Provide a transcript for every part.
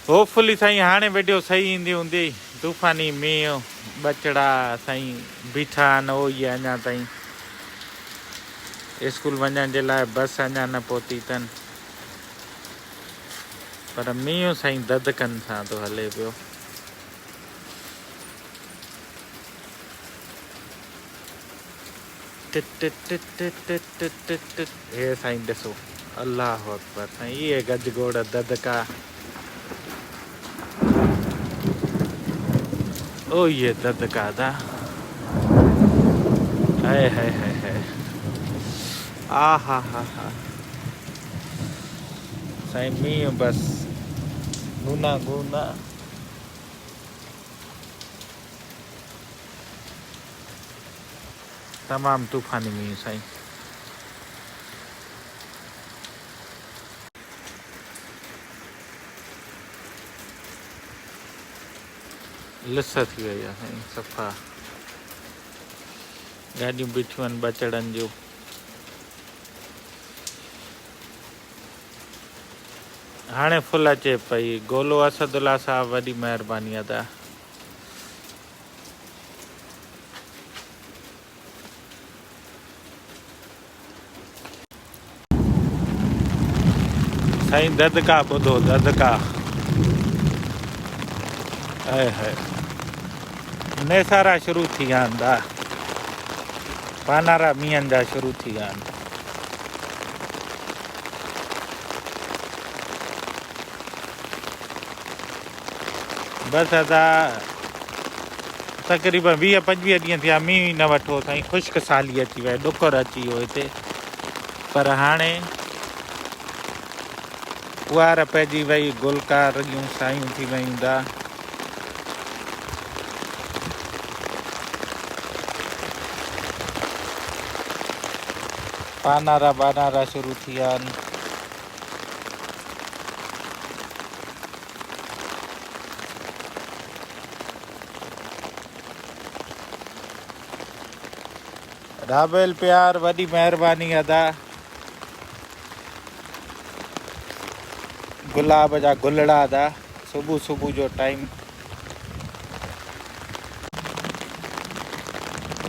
Hopefully साईं हाणे video सही ईंदी हूंदी। तूफ़ानी मींहुं बचड़ा साईं बीठा आहिनि उहो ई अञा ताईं स्कूल वञण जे लाइ बस अञा न पहुती अथनि, पर मींहुं साईं ददकनि सां थो हले पियो। हे साईं ॾिसो, अल्लाह अकबर साईं, इहे गजगोड़ ददका ओ ये ददका दा है आ हा साईं मींहुं बसि गूना गूना तमामु तूफ़ानी मींहुं साईं। लिस थी वई आहे साईं, सफ़ा गाॾियूं बीठियूं आहिनि बचड़नि जूं। हाणे फुल अचे पई। गोलो असदुल्ला साहब वॾी महिरबानी अदा। साईं ददका ॿुधो, ददका है नेसारा शुरू थी विया आहिनि दा, पानारा मींहंनि जा शुरू थी विया आहिनि। बसि अदा तक़रीबन 20-25 ॾींहं थिया मींहुं न वठो साईं, ख़ुश्क साली अची वई, ॾुकर अची वियो हिते। पर हाणे कुआर पइजी वई, गुलकार जूं सायूं थी वयूं दा। पानारा बानारा शुरू थी विया आहिनि। राबेल प्यार वॾी महिरबानी अदा। गुलाब जा गुलड़ा अदा, सुबुह सुबुह जो टाइम।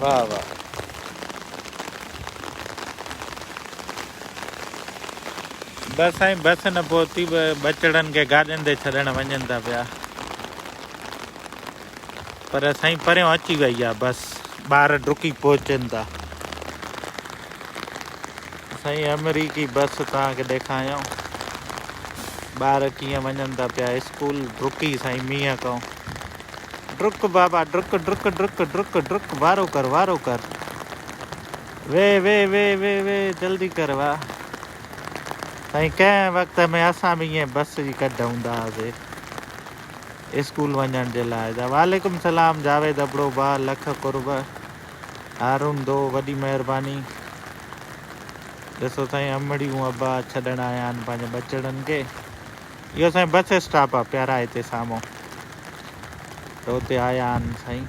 वाह वाह, बस साईं बस न पहुती, बचड़नि खे गाॾियुनि ते छॾण वञनि था पिया। पर साईं परियों अची वई आहे बस, ॿार डुकी पहुचनि था। साईं अमरीकी बस तव्हांखे ॾेखारियूं, ॿार कीअं वञनि था पिया स्कूल डुकी साईं मींहं खां। डुक बाबा डुक डुक डुक डुक डुक, वारो कर वारो कर, वे वे वे वे वे जल्दी कर वाह साईं। कंहिं वक़्त में असां बि ईअं बस जी कढ हूंदा हुआसीं स्कूल वञण जे लाइ। वालेकुम सलाम जावेद अबड़ो बा, लख कुर्ब। हारून दो वॾी महिरबानी। ॾिसो साईं अमड़ियूं अबा छॾण आया आहिनि पंहिंजे बचड़नि खे। इहो साईं बस स्टॉप आहे प्यारा हिते साम्हूं, त हुते आया आहिनि साईं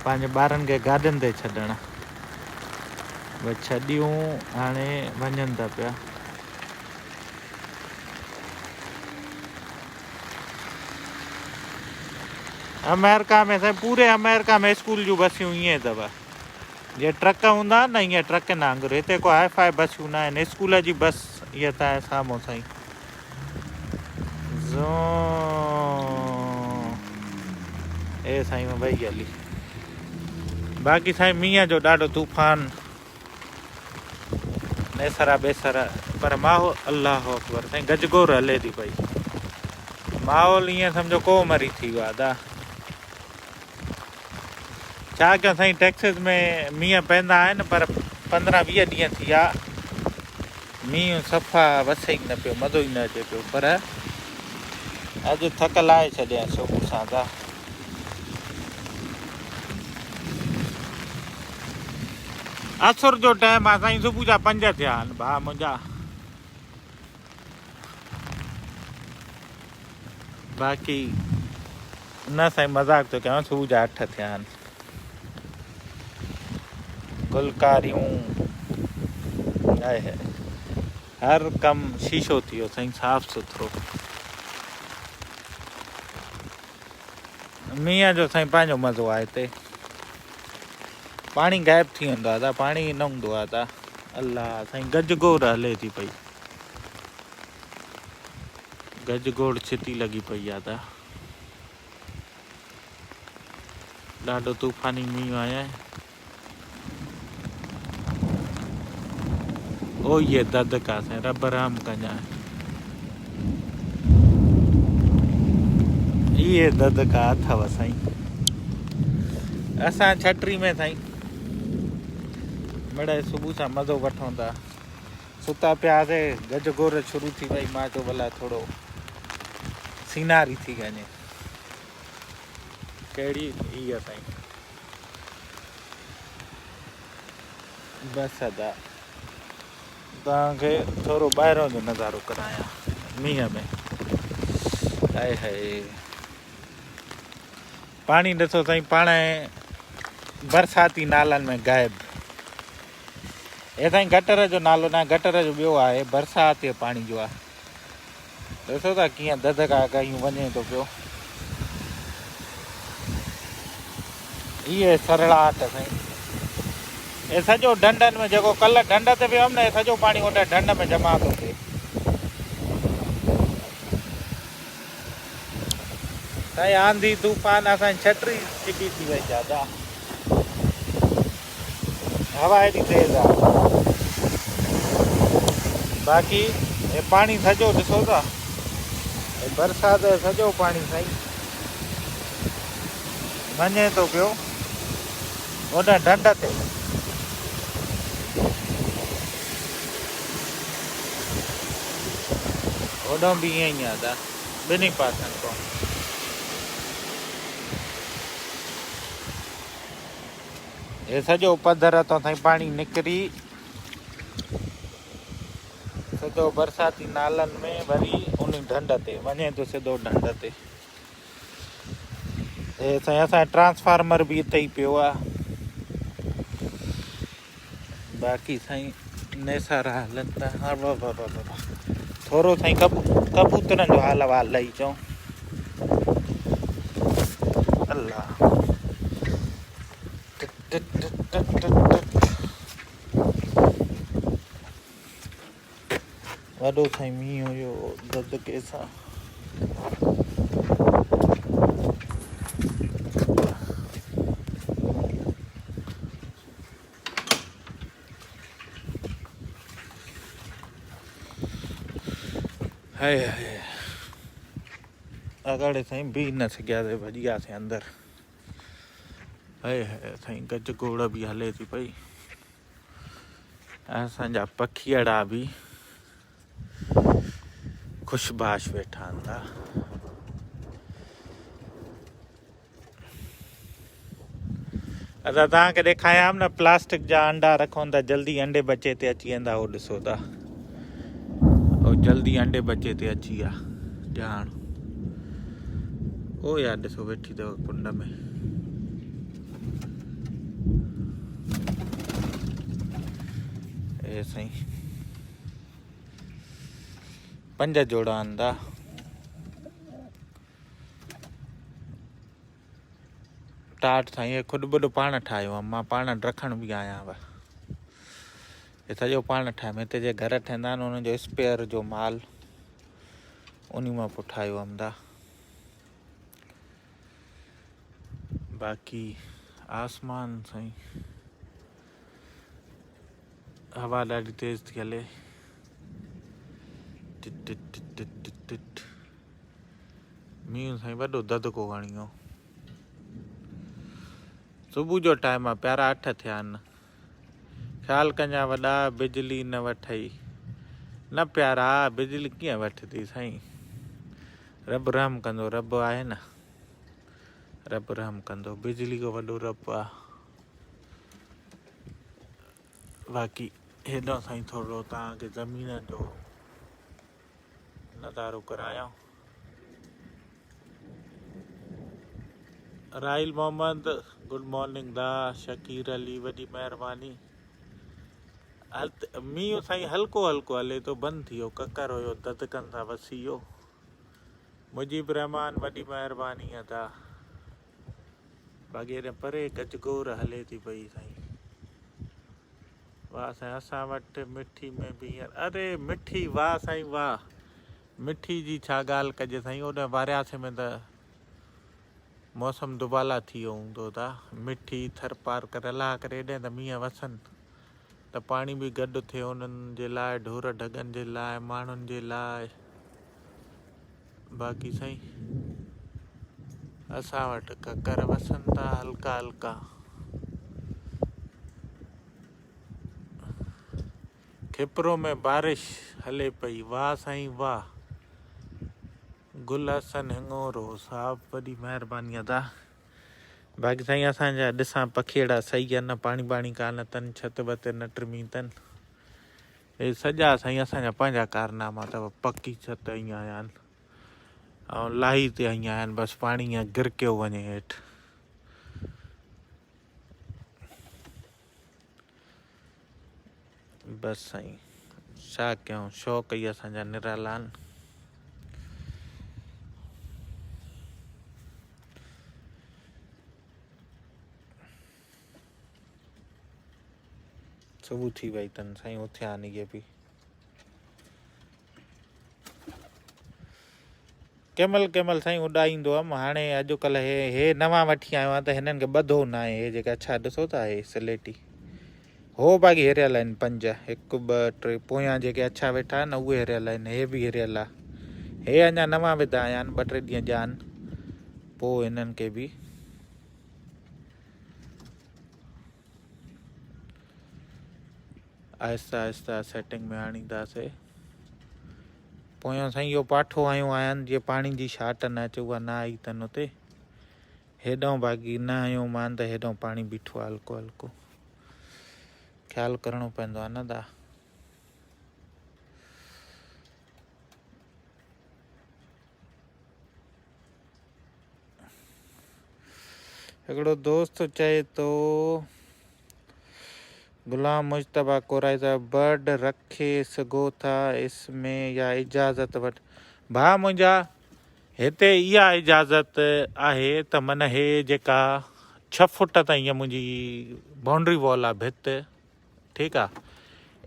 पंहिंजे ॿारनि खे गाॾियुनि ते छॾण। भई छॾियूं हाणे वञनि था पिया। अमेरिका में साईं, पूरे अमेरिका में स्कूल जूं बसियूं ईअं अथव, जीअं ट्रक हूंदा आहिनि न, ईअं ट्रकनि वांगुरु। हिते को हाई फाई बसियूं न आहिनि, स्कूल जी बस इहा तव्हांजे साम्हूं साईं। हे साईं वई हली। बाक़ी साईं मींहं जो ॾाढो तूफ़ान, नेसरा बेसर, पर माहौल अल्लाह अकबर साईं गजगोर हले थी पई। माहौल ईअं सम्झो कोमरी थी वियो आहे दा। छा कयूं साईं, टेक्सिस में मींहं पवंदा आहिनि, पर 15-20 ॾींहं थी विया मींहुं सफ़ा वसे ई न पियो, मज़ो ई न अचे पियो। पर अॼु थक लाहे छॾियईं सुबुह सां दा। असुर जो टाइम आहे साईं, सुबुह जा 5 थिया आहिनि भाउ मुंहिंजा। बाक़ी न साईं मज़ाक थो कयां, सुबुह जा 8 थिया आहिनि। गुलकारियूं आहे, हर कमु शीशो थी वियो साईं, साफ़ु सुथिरो। मींहं जो साईं पंहिंजो मज़ो आहे हिते। पाणी गायब थी वेंदो आहे, पाणी न हूंदो आहे। अलाह साईं गजगोड़ हले थी पई, गजगोड़ छिती लगी पई आहे। ॾाढो तूफ़ानी मींहुं आया है। ओ ये ददका साईं, रब राम कजां। इहे ददका अथव साईं। असां छटरी में साईं मिड़े सुबुह सां मज़ो वठूं था। सुता पियासीं, गजगोड़ शुरू थी वई। मां चयो भला थोरो सीनारी थी वञे। कहिड़ी इहा साईं बसि अदा तव्हांखे थोरो ॿाहिरों जो नज़ारो करायां मींहं में। हाय हाय पाणी ॾिसो साईं, पाण बरसाती नालनि में गायब। हे साईं गटर जो नालो न, गटर जो ॿियो आहे, बरसाति जे पाणी जो आहे। ॾिसो था कीअं ददका कयूं वञे थो पियो। इहे सरड़ाहट साईं, हे सॼो ढंढनि में, जेको कल्ह ढंढ ते वियो हुअमि न, हे सॼो पाणी ओॾे ढंढ में जमा थो थिए। साईं आंधी तूफ़ान असांजी छटरी छिकी थी वई दादा। हवा एॾी तेज़ आहे। बाक़ी हे पाणी सॼो ॾिसो था, बरसाति जो सॼो पाणी साईं वञे थो पियो ओॾे ढंढ ते। ओॾो बि ईअं ई आहे दादा, ॿिन्ही पासनि खां। हे सॼो पधर तो साईं पाणी निकिरी सॼो बरसाती नालनि में वरी उन ढंढ ते वञे थो, सिधो ढंढ ते। हे साईं असांजो ट्रांसफार्मर बि हिते ई पियो आहे। बाक़ी साईं नेसारा हलनि था। हा थोरो साईं कबूतरनि जो हाल वाल लही चऊं। अल्लाह वॾो साईं मींहुं हुयो ददके सां। हाय हाय अगाड़े साईं बीह न सघियासीं, भॼी वियासीं अंदरि। हाय हाय साईं गजगोड़ बि हले थी पई। असांजा पखीअड़ा बि ख़ुशबाश वेठा आहिनि था। असां तव्हांखे ॾेखारियां न, प्लास्टिक जा अंडा रखूं त जल्दी अंडे बचे ते अची वेंदा। उहो ॾिसो था, उहो जल्दी अंडे बचे ते अची विया ॼाण। ओ यार ॾिसो वेठी अथव कुंड में। हे साईं 5 जोड़ा आहिनि था। टाट साईं हे खुद बुड पाण ठाहियो आहे। मां पाण रखण बि आहियां हुआ। हे सॼो पाण ठाहियुमि। हिते जे घर ठहंदा आहिनि उनजो स्पेयर जो माल उन मां पोइ ठाहियो हुअमि था। बाक़ी आसमान साईं हवा ॾाढी तेज़ थी हले। मींहुं साईं वॾो ददको हणियो। सुबुह जो टाइम आहे, प्यारा 8 थिया आहिनि। ख़्यालु कञा वॾा बिजली न वठई। न प्यारा बिजली कीअं वठंदी साईं, रब रहम कंदो। रब आहे न, रब रहम कंदो। बिजली को वॾो रब आहे। बाक़ी हेॾो साईं थोरो तव्हांखे ज़मीन जो नज़ारो करायां। राहिल मोहम्मद गुड मॉर्निंग दा। शकीर अली वॾी महिरबानी। मींहुं साईं हल्को हल्को हले थो, बंदि थी वियो। ककर हुयो ददकनि सां वसी वियो। मुजीब रहमान वॾी महिरबानी अदा। बाक़ी हेॾे परे गजगोर हले थी पई साईं। वाह साईं, असां वटि मिठी में बि हींअर, अरे मिठी, वाह साईं वाह। मिठी जी छा ॻाल्हि कजे साईं, ओॾे वारियासीं में त मौसम दुबाला थी वियो हूंदो त मिठी थर पार करे अलाह करे हेॾे त मींहं वसनि त पाणी बि गॾु थिए उन्हनि जे लाइ, ढोर ढगनि जे लाइ, माण्हुनि जे लाइ। बाक़ी साईं असां वटि ककर वसनि था हल्का हल्का। खिपरो में बारिश हले पई, वाह साईं वाह। गुल असन हिंगोरो साहब, वॾी महिरबानी अदा। बाक़ी साईं असांजा ॾिसां पखीड़ा सही आहे न, पाणी बाणी कान अथनि, छत वत न ट्रिमी अथनि। हे सॼा साईं असांजा पंहिंजा कारनामा अथव। पकी छत ईअं आया आहिनि ऐं लाही ते ईअं आहिनि, बसि पाणी ईअं गिरकियो वञे हेठि। बसि साईं छा कयूं, शौक़ु ई असांजा निराला आहिनि। सुबुह थी वई अथनि साईं, उथिया आहिनि इहे बि। कंहिं महिल साईं उॾाईंदो हुअमि, हाणे अॼुकल्ह हे नवां वठी आयो आहियां त हिननि खे ॿधो न आहे। हे जेका छा ॾिसो था हे स्लेटी, हो बाक़ी हिरियल आहिनि 5, 1 2 3 पोयां जेके अछा वेठा आहिनि उहे हिरियल आहिनि, हे बि हिरियल आहे। हे अञा नवां विधा आया आहिनि, 2 3 ॾींहं ॼान पोइ हिननि खे बि आहिस्ता आहिस्ता सेटिंग में आणींदासीं। पोयां साईं इहो पाठो आयूं आहिनि, जीअं पाणी जी शाट न अचे, उहा न आई अथनि हुते। हेॾो बाक़ी न आयो मान त हेॾो पाणी बीठो आहे हल्को हल्को, ख़्यालु करिणो पवंदो आहे न दा। हिकिड़ो दोस्त चए थो, गुलाम मुश्तबा कोराई साहब, बर्ड रखे सघो था इसमें या इजाज़त वटि? भाउ मुंहिंजा हिते इहा इजाज़त आहे त मन हे जेका 6 फुट ताईं हीअ मुंहिंजी बाउंड्री वॉल आहे, भित, ठीकु आहे,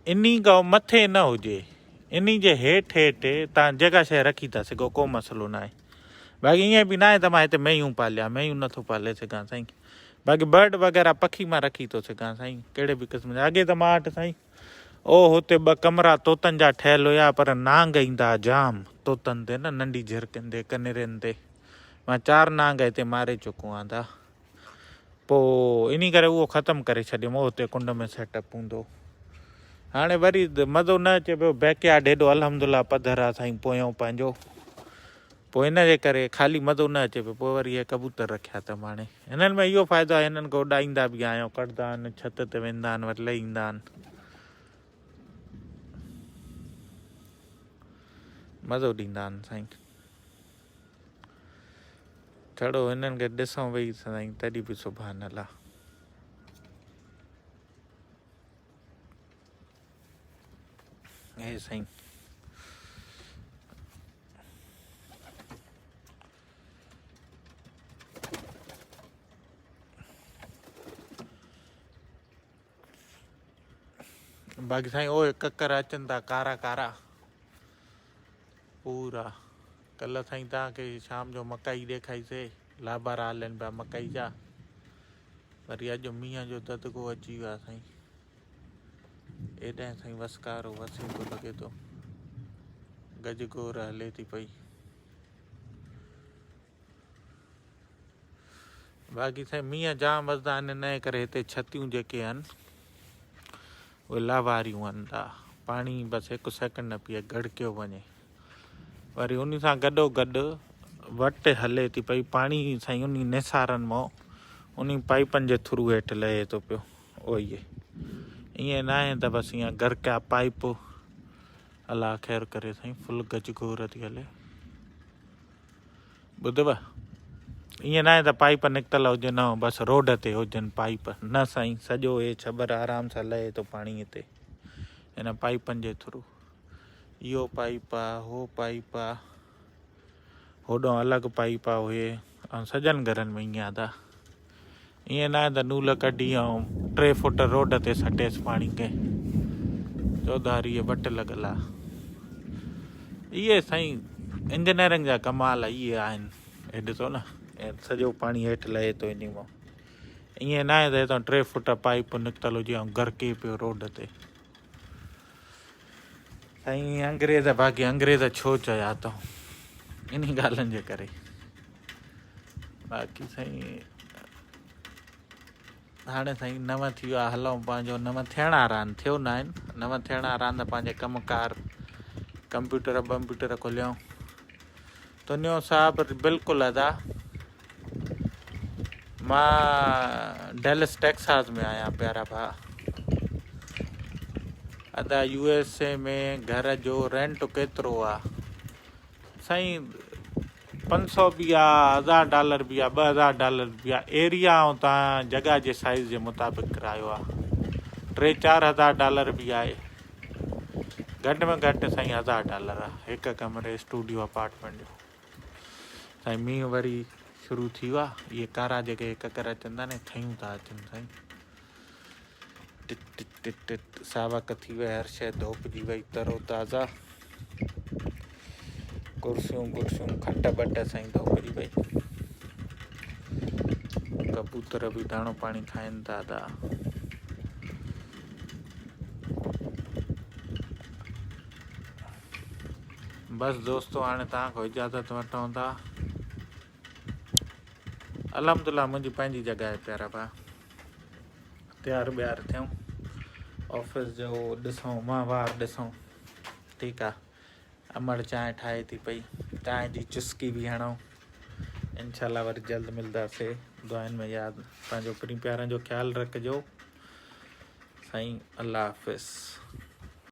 इन्ही खां मथे न हुजे। इन्ही जे हेठि हेठि तव्हां जेका शइ रखी था सघो, को मसइलो न आहे। बाक़ी ईअं बि न आहे त मां हिते मेयूं पालिया, मेयूं नथो पाले सघां साईं। बाक़ी बर्ड वग़ैरह पखी मां रखी थो सघां साईं, कहिड़े बि क़िस्म जा। अॻे त मां वटि साईं हुते 2 कमरा तोतनि जा ठहियल हुया, पर नांग ईंदा जाम तोतनि ते न, नंढी झिरकियुनि ते, कनेरियुनि ते। मां 4 नांग हिते मारे चुको आहियां। पोइ इन करे उहो ख़तमु करे छॾियुमि, हुते कुंड में सेटअप हूंदो। हाणे वरी मज़ो न अचे पियो, बैकयार्ड हेॾो अलहमदिल्ला पधर आहे साईं पोयों पंहिंजो, पोइ इन जे करे ख़ाली मज़ो न अचे पियो। पोइ वरी इहे कबूतर रखिया अथमि। हाणे हिननि में इहो फ़ाइदो आहे, हिननि खे उॾाईंदा बि आहियूं, कढंदा आहिनि, छत ते वेंदा आहिनि, वरी लही ईंदा आहिनि, मज़ो ॾींदा आहिनि साईं। छड़ो हिननि खे ॾिसूं वेही साईं, तॾहिं बि सुभाणे अल्लाह। हे साईं बाक़ी साईं ओए ककर अचनि था कारा कारा पूरा। कल्ह साईं तव्हांखे शाम जो मकाई ॾेखारीसीं, लाबारा हलनि पिया मकाई जा। वरी अॼु मींहं जो ददिको अची वियो आहे साईं, एॾां साईं वसकारो वसे थो लॻे थो, गजगोर हले थी पई। बाक़ी साईं मींहं जाम वसदा आहिनि, इन जे करे हिते छतियूं जेके आहिनि उहे लावारियूं आहिनि। पाणी बसि 1 सेकेंड न पीए, गड़कियो वञे। वरी उन सां गॾोगॾु वटि हले थी पई, पाणी साईं उन निसारनि मां, उन पाइपनि जे थ्रू हेठि लहे थो पियो। उहे ईअं न आहे त बसि ईअं गरकिया पाइप, अलाह ख़ैरु करे साईं, फुल गजगोर थी हले। ॿुधव, ईअं न आहे त पाइप निकितल हुजनि, न बसि रोड ते हुजनि पाइप, न साईं, सॼो हे छबर आराम सां लहे थो पाणी हिते हिन पाइपनि जे थ्रू। इहो पाइप आहे, हो पाइप आहे, होॾो अलॻि पाइप आहे उहे, ऐं सॼनि घरनि में ईअं आहे। ईअं न आहे त नूल कढी ऐं 3 फुट रोड ते सटेसि पाणी खे चौधारी वट लॻल आहे। इहे साईं इंजीनियरिंग जा कमाल इहे आहिनि। हे ॾिसो न सॼो पाणी हेठि लहे थो इन मां। ईअं न आहे त हितां 3 फुट पाइप निकितल हुजे ऐं गरके पियो रोड ते। साईं अंग्रेज़ बाक़ी अंग्रेज़ छो चया अथऊं इन ॻाल्हियुनि जे करे। बाक़ी साईं हाणे साईं नव थी वियो आहे, हलूं पंहिंजो नव थियण वारा आहिनि, थियो न आहिनि, नव थियण वारा आहिनि त पंहिंजे कमुकार कंप्यूटर वम्प्यूटर खोलियऊं। तुंहिंजो साहब बिल्कुलु अदा मां डेलस टेक्सास में आहियां प्यारा भाउ। अदा USA में घर जो रेंट केतिरो आहे साईं? 500 बि आहे, $1000 बि आहे, $2000 बि आहे। एरिया ऐं तव्हां जॻह जे साइज़ जे मुताबिक़ किरायो आहे। $3000-4000 बि आहे। घटि में घटि साईं $1000 आहे हिकु कमरे स्टूडियो अपार्टमेंट जो। साईं मींहुं वरी शुरू थी वियो आहे। इहे कारा जेके हिकु करे अचनि था न ठहियूं था अचनि साईं। टिट टिट टिट टिट सावक थी वई, हर शइ धोपिजी वई तरो ताज़ा। कुर्सियूं कुर्सियूं खट बट साईं धोपिजी वई। कबूतर बि दाणो पाणी खाइनि था। बसि दोस्तो हाणे तव्हांखां इजाज़त वठूं था। अलहमदुल्ला मुंहिंजी पंहिंजी जॻह आहे प्यारा भाउ। तयारु ॿियार थियूं ऑफिस जो ॾिसूं माहवार ॾिसूं। ठीकु आहे। अमड़ चांहि ठाहे थी पई, चांहि जी चुस्की बि हणूं। इंशाल्लाह वरी जल्द मिलंदासीं। दुआनि में यादि पंहिंजो प्यारनि जो ख़्यालु रखिजो साईं। अल्लाह हाफ़िज़।